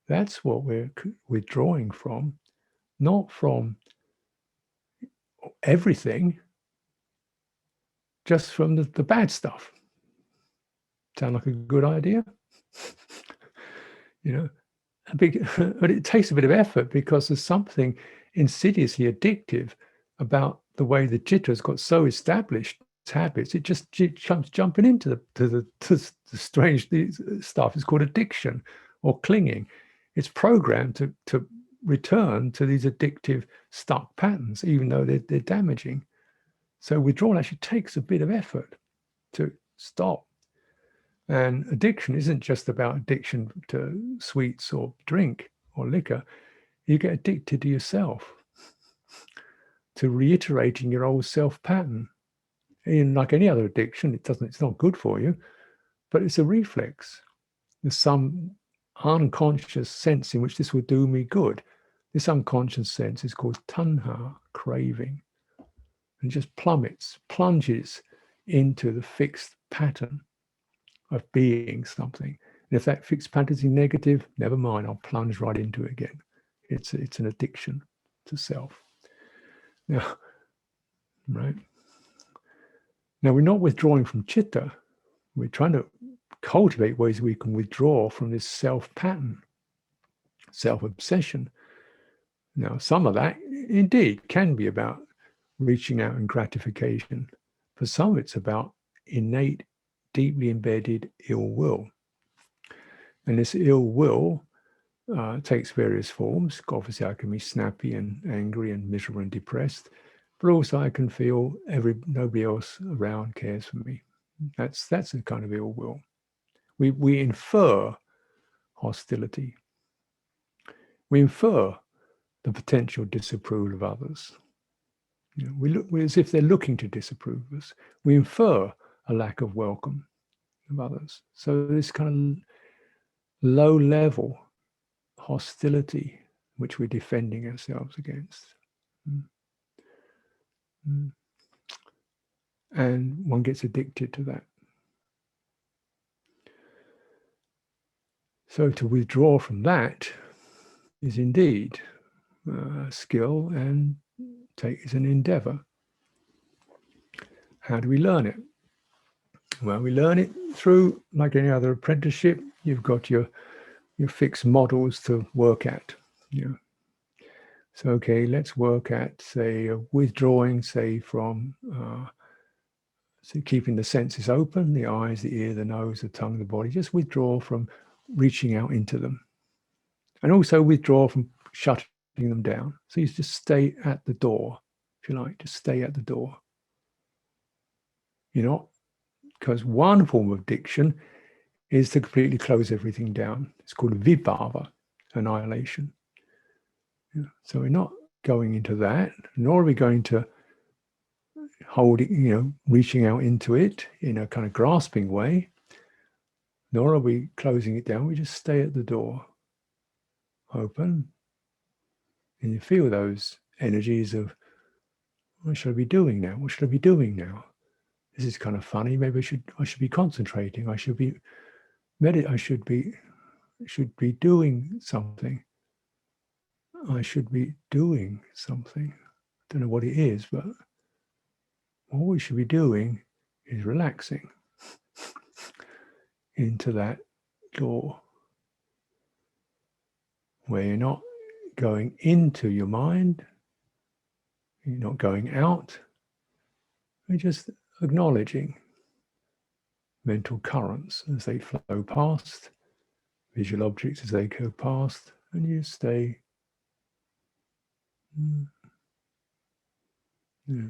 That's what we're withdrawing from, not from everything, just from the bad stuff. Sound like a good idea? But it takes a bit of effort because there's something insidiously addictive about the way the citta's got so established its habits. It comes jumping into the strange stuff. It's called addiction or clinging. It's programmed to return to these addictive stuck patterns, even though they're damaging. So withdrawal actually takes a bit of effort to stop. And addiction isn't just about addiction to sweets or drink or liquor. You get addicted to yourself, to reiterating your old self pattern. Like any other addiction, it's not good for you, but it's a reflex. There's some unconscious sense in which this will do me good. This unconscious sense is called tanha, craving, and just plunges into the fixed pattern of being something. And if that fixed pattern is negative, never mind, I'll plunge right into it again. It's an addiction to self. Now, right? Now we're not withdrawing from citta. We're trying to cultivate ways we can withdraw from this self pattern, self-obsession. Now, some of that indeed can be about reaching out and gratification. For some, it's about innate, deeply embedded ill will. And this ill will takes various forms. Obviously, I can be snappy and angry and miserable and depressed, but also I can feel nobody else around cares for me. That's a kind of ill will. We infer hostility. We infer the potential disapproval of others. You know, we look as if they're looking to disapprove of us. We infer a lack of welcome of others. So this kind of low-level hostility which we're defending ourselves against. And one gets addicted to that. So to withdraw from that is indeed a skill and is an endeavor. How do we learn it? Well, we learn it through, like any other apprenticeship, you've got your fixed models to work at. You know. So, okay, let's work at, say, withdrawing, say, from so keeping the senses open, the eyes, the ear, the nose, the tongue, the body. Just withdraw from reaching out into them. And also withdraw from shutting them down. So you just stay at the door, if you like, just stay at the door. You know, because one form of addiction is to completely close everything down. It's called vibhava, annihilation. Yeah. So we're not going into that, nor are we going to hold it, you know, reaching out into it in a kind of grasping way, nor are we closing it down. We just stay at the door, open, and you feel those energies of, what should I be doing now? What should I be doing now? This is kind of funny. Maybe I should be concentrating. I should be meditating. I should be doing something. I should be doing something. I don't know what it is, but what we should be doing is relaxing into that door where you're not going into your mind, you're not going out, you're just acknowledging mental currents as they flow past, visual objects as they go past, and you stay. Yeah.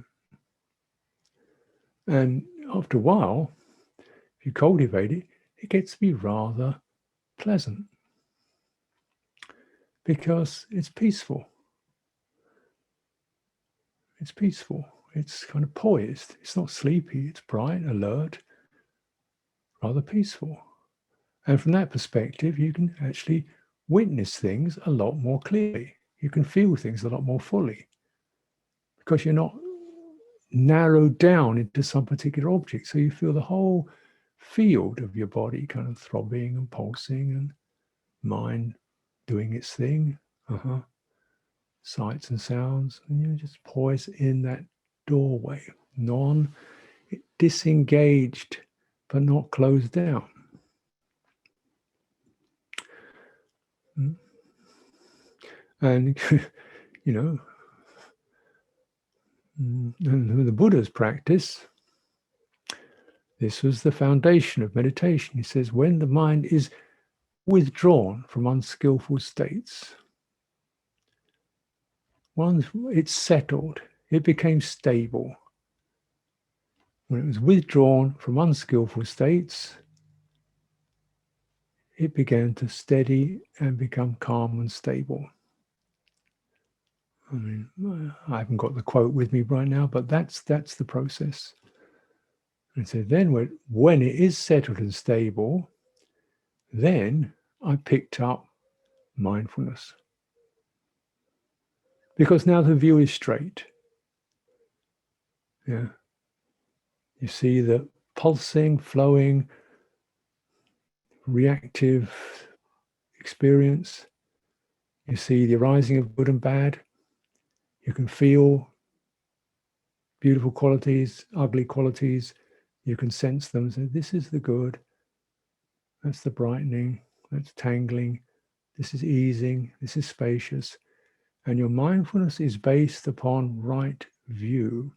And after a while, if you cultivate it, it gets to be rather pleasant because it's peaceful. It's peaceful. It's kind of poised. It's not sleepy. It's bright, alert, rather peaceful. And from that perspective, you can actually witness things a lot more clearly. You can feel things a lot more fully because you're not narrowed down into some particular object. So you feel the whole field of your body kind of throbbing and pulsing and mind doing its thing. Sights and sounds. And you're just poised in that doorway, disengaged, but not closed down. And, you know, and the Buddha's practice, this was the foundation of meditation. He says, when the mind is withdrawn from unskillful states, once it's settled, it became stable. When it was withdrawn from unskillful states, it began to steady and become calm and stable. I mean, I haven't got the quote with me right now, but that's the process. And so then when it is settled and stable, then I picked up mindfulness. Because now the view is straight. Yeah. You see the pulsing, flowing, reactive experience. You see the arising of good and bad. You can feel beautiful qualities, ugly qualities. You can sense them. So this is the good. That's the brightening. That's tangling. This is easing. This is spacious. And your mindfulness is based upon right view.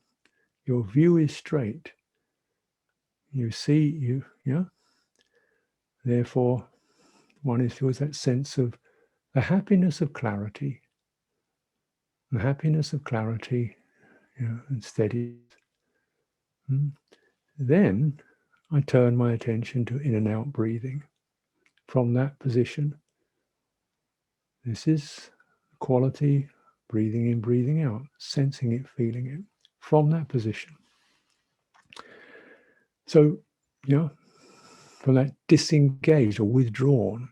Your view is straight. You see, therefore, one feels that sense of the happiness of clarity. The happiness of clarity, and steady. Then I turn my attention to in and out breathing. From that position, this is quality, breathing in, breathing out, sensing it, feeling it, from that position. So, from that disengaged or withdrawn.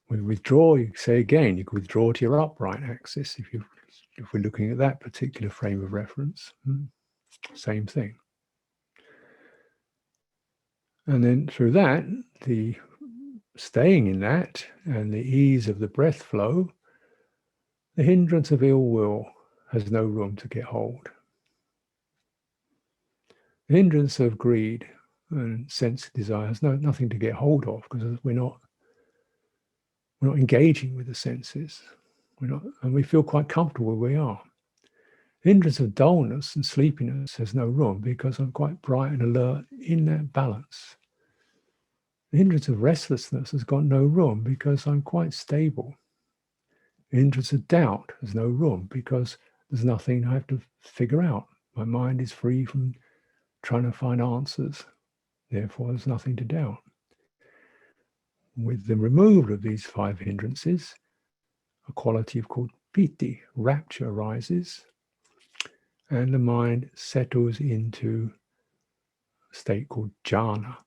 With withdraw, you say again, you can withdraw to your upright axis if we're looking at that particular frame of reference. Same thing. And then through that, the staying in that and the ease of the breath flow, the hindrance of ill will has no room to get hold. The hindrance of greed and sense desire has nothing to get hold of, because we're not engaging with the senses. And we feel quite comfortable where we are. The hindrance of dullness and sleepiness has no room, because I'm quite bright and alert in that balance. The hindrance of restlessness has got no room, because I'm quite stable. The hindrance of doubt has no room, because there's nothing I have to figure out. My mind is free from trying to find answers. Therefore, there's nothing to doubt. With the removal of these 5 hindrances, a quality called piti, rapture, arises, and the mind settles into a state called jhana.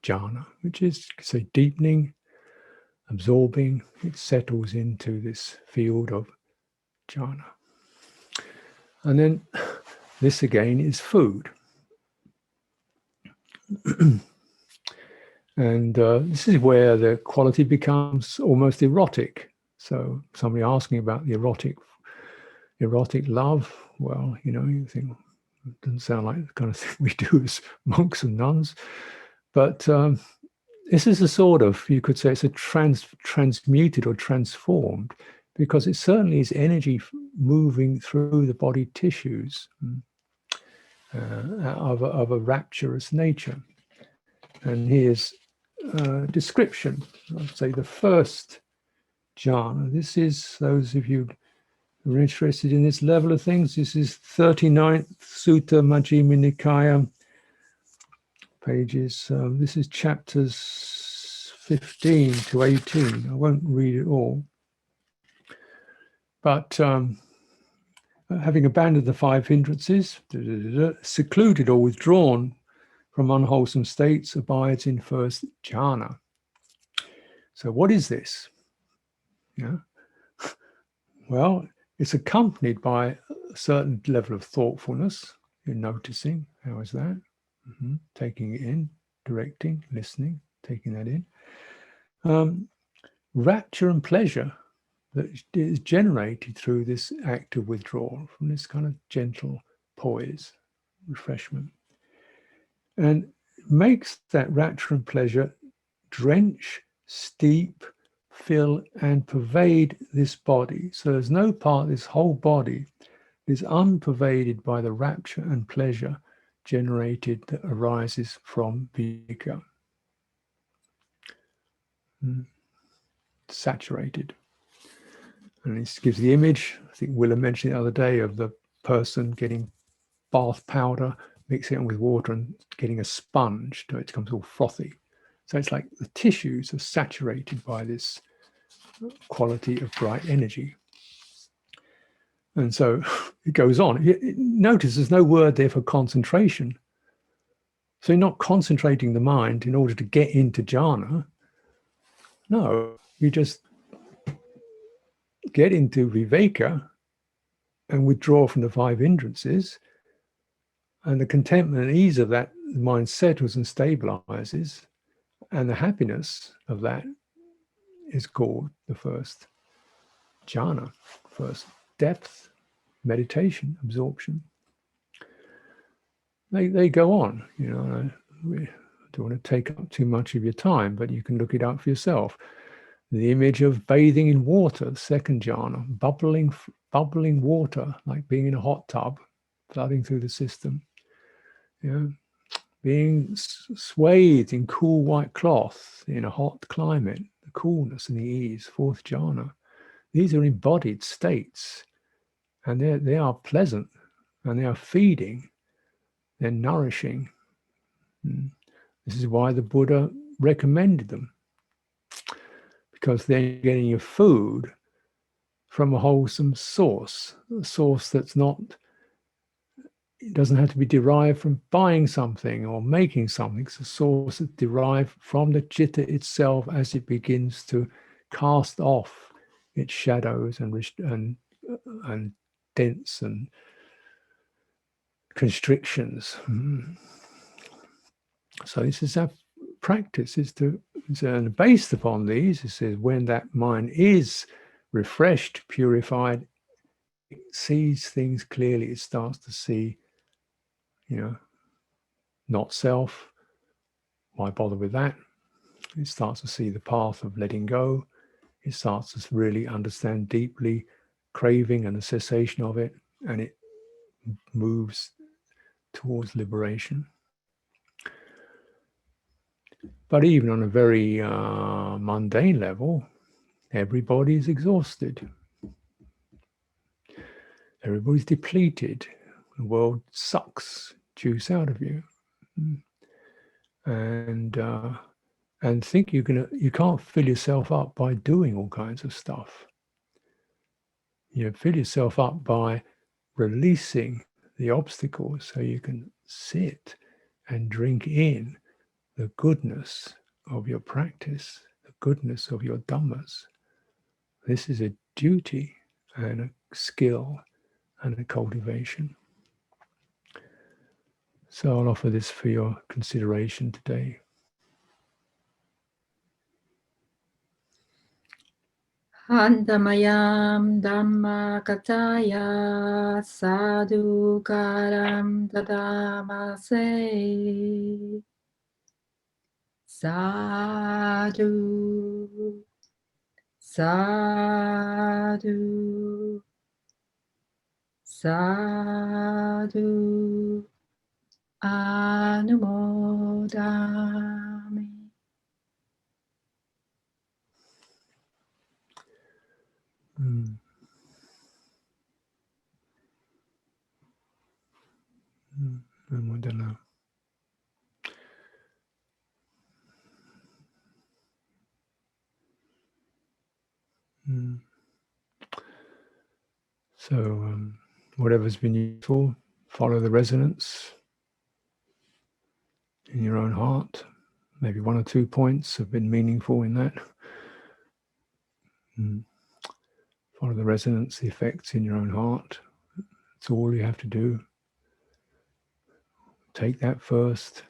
Jhana, which is, say, deepening, absorbing. It settles into this field of jhana. And then this again is food. And this is where the quality becomes almost erotic. So somebody asking about the erotic love, well, you think, it doesn't sound like the kind of thing we do as monks and nuns. But this is a sort of, you could say it's a transmuted or transformed, because it certainly is energy moving through the body tissues of a rapturous nature. And here's a description. I'd say the first jhana. This is, those of you who are interested in this level of things, this is 39th Sutta Majjhima Nikaya, pages, this is chapters 15 to 18. I won't read it all. But having abandoned the 5 hindrances, secluded or withdrawn from unwholesome states, abides in first jhana. So what is this? Well, it's accompanied by a certain level of thoughtfulness. You're noticing, how is that? Taking it in, directing, listening, taking that in. Rapture and pleasure that is generated through this act of withdrawal, from this kind of gentle poise, refreshment. And makes that rapture and pleasure drench, steep, fill, and pervade this body. So there's no part of this whole body is unpervaded by the rapture and pleasure generated that arises from vijja. Saturated. And this gives the image, I think Willa mentioned the other day, of the person getting bath powder, mixing it with water and getting a sponge till it becomes all frothy. So it's like the tissues are saturated by this quality of bright energy. And so it goes on. Notice there's no word there for concentration. So you're not concentrating the mind in order to get into jhana. No, you just get into viveka and withdraw from the five hindrances. And the contentment and ease of that, the mind settles and stabilizes. And the happiness of that is called the first jhana, first depth, meditation, absorption. They go on, you know. I don't want to take up too much of your time, but you can look it up for yourself. The image of bathing in water, the second jhana, bubbling water, like being in a hot tub, flooding through the system. You know, being swathed in cool white cloth in a hot climate, the coolness and the ease, fourth jhana. These are embodied states, and they are pleasant, and they are feeding, they're nourishing. This is why the Buddha recommended them, because they're getting your food from a wholesome source, a source that's not, it doesn't have to be derived from buying something or making something. It's a source that's derived from the citta itself as it begins to cast off its shadows and dents and constrictions. So this is our practice, and based upon these, it says when that mind is refreshed, purified, it sees things clearly. It starts to see, you know, not self. Why bother with that? It starts to see the path of letting go. It starts to really understand deeply craving and the cessation of it, and it moves towards liberation. But even on a very mundane level, everybody's exhausted. Everybody's depleted. The world sucks juice out of you, and think you can't fill yourself up by doing all kinds of stuff. You fill yourself up by releasing the obstacles so you can sit and drink in the goodness of your practice, the goodness of your dhammas. This is a duty and a skill and a cultivation. So I'll offer this for your consideration today. Handamayam Dhamma Kataya Sadhukaram Dadamase Sadhu Sadhu Sadhu Anumodami. Anumodana. So whatever's been useful, follow the resonance in your own heart. Maybe one or 2 points have been meaningful in that. Follow the resonance, the effects in your own heart. That's all you have to do. Take that first.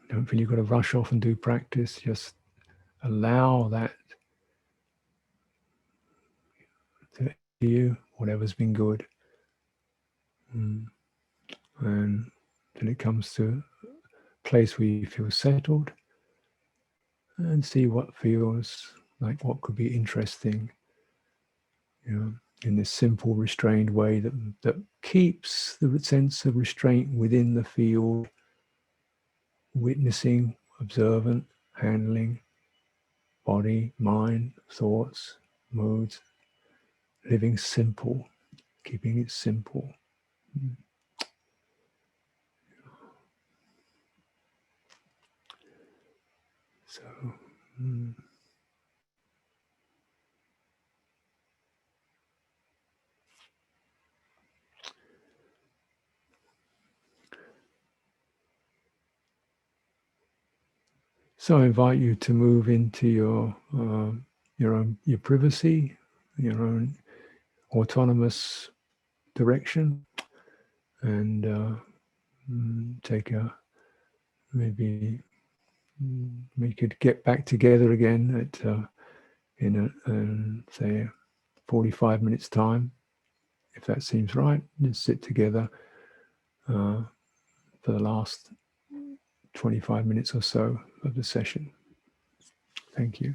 Don't feel you've got to rush off and do practice. Just allow that to you, whatever's been good. And then it comes to a place where you feel settled, and see what feels like what could be interesting, in this simple, restrained way that keeps the sense of restraint within the field, witnessing, observant, handling, body, mind, thoughts, moods, living simple, keeping it simple. So, So I invite you to move into your privacy, your own autonomous direction, and take a maybe we could get back together again at in say 45 minutes time, if that seems right. Just sit together for the last 25 minutes or so of the session. Thank you.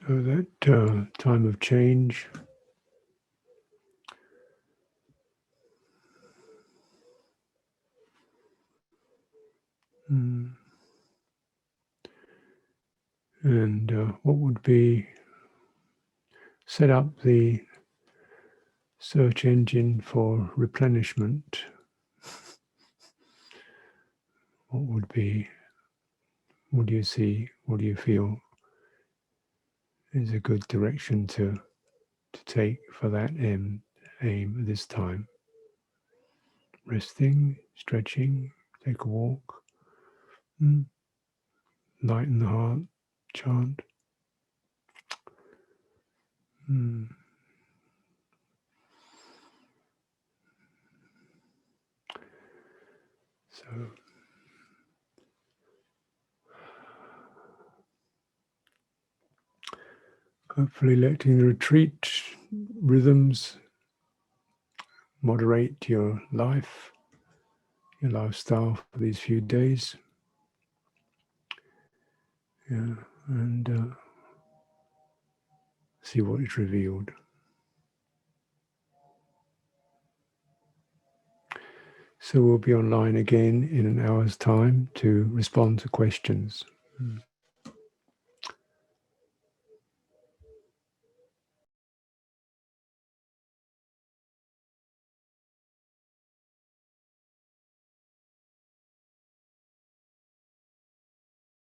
So that time of change, and what would be set up the search engine for replenishment? What do you see, what do you feel is a good direction to take for that aim this time? Resting, stretching, take a walk, lighten the heart, chant. So hopefully letting the retreat rhythms moderate your life, your lifestyle for these few days. Yeah, and see what is revealed. So we'll be online again in an hour's time to respond to questions.